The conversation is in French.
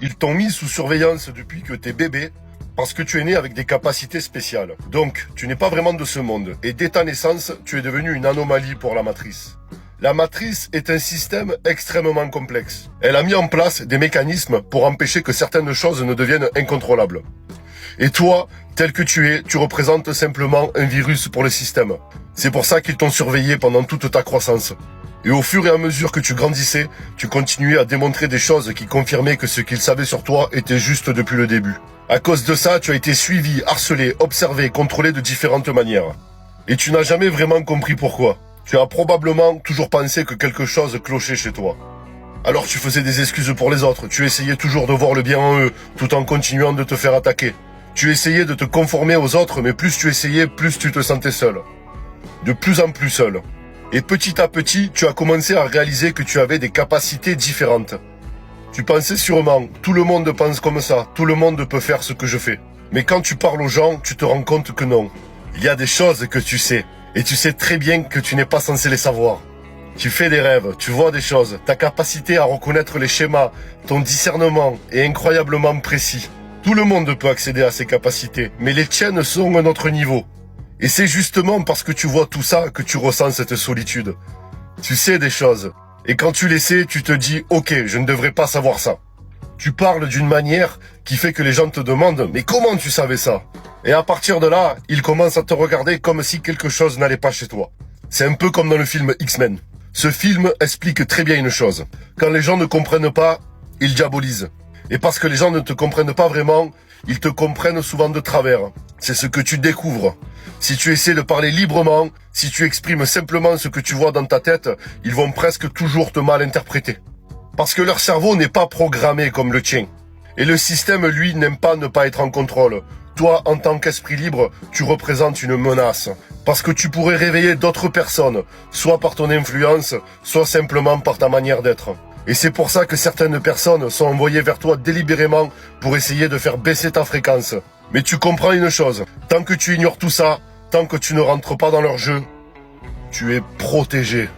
Ils t'ont mis sous surveillance depuis que t'es bébé parce que tu es né avec des capacités spéciales. Donc, tu n'es pas vraiment de ce monde. Et dès ta naissance, tu es devenu une anomalie pour la matrice. La matrice est un système extrêmement complexe. Elle a mis en place des mécanismes pour empêcher que certaines choses ne deviennent incontrôlables. Et toi, tel que tu es, tu représentes simplement un virus pour le système. C'est pour ça qu'ils t'ont surveillé pendant toute ta croissance. Et au fur et à mesure que tu grandissais, tu continuais à démontrer des choses qui confirmaient que ce qu'ils savaient sur toi était juste depuis le début. À cause de ça, tu as été suivi, harcelé, observé, contrôlé de différentes manières. Et tu n'as jamais vraiment compris pourquoi. Tu as probablement toujours pensé que quelque chose clochait chez toi. Alors tu faisais des excuses pour les autres, tu essayais toujours de voir le bien en eux, tout en continuant de te faire attaquer. Tu essayais de te conformer aux autres, mais plus tu essayais, plus tu te sentais seul. De plus en plus seul. Et petit à petit, tu as commencé à réaliser que tu avais des capacités différentes. Tu pensais sûrement, tout le monde pense comme ça, tout le monde peut faire ce que je fais. Mais quand tu parles aux gens, tu te rends compte que non. Il y a des choses que tu sais, et tu sais très bien que tu n'es pas censé les savoir. Tu fais des rêves, tu vois des choses, ta capacité à reconnaître les schémas, ton discernement est incroyablement précis. Tout le monde peut accéder à ces capacités, mais les tiennes sont à un autre niveau. Et c'est justement parce que tu vois tout ça que tu ressens cette solitude. Tu sais des choses. Et quand tu les sais, tu te dis « Ok, je ne devrais pas savoir ça ». Tu parles d'une manière qui fait que les gens te demandent « Mais comment tu savais ça ?» Et à partir de là, ils commencent à te regarder comme si quelque chose n'allait pas chez toi. C'est un peu comme dans le film X-Men. Ce film explique très bien une chose. Quand les gens ne comprennent pas, ils diabolisent. Et parce que les gens ne te comprennent pas vraiment, ils te comprennent souvent de travers. C'est ce que tu découvres. Si tu essaies de parler librement, si tu exprimes simplement ce que tu vois dans ta tête, ils vont presque toujours te mal interpréter. Parce que leur cerveau n'est pas programmé comme le tien. Et le système, lui, n'aime pas ne pas être en contrôle. Toi, en tant qu'esprit libre, tu représentes une menace. Parce que tu pourrais réveiller d'autres personnes, soit par ton influence, soit simplement par ta manière d'être. Et c'est pour ça que certaines personnes sont envoyées vers toi délibérément pour essayer de faire baisser ta fréquence. Mais tu comprends une chose, tant que tu ignores tout ça, tant que tu ne rentres pas dans leur jeu, tu es protégé.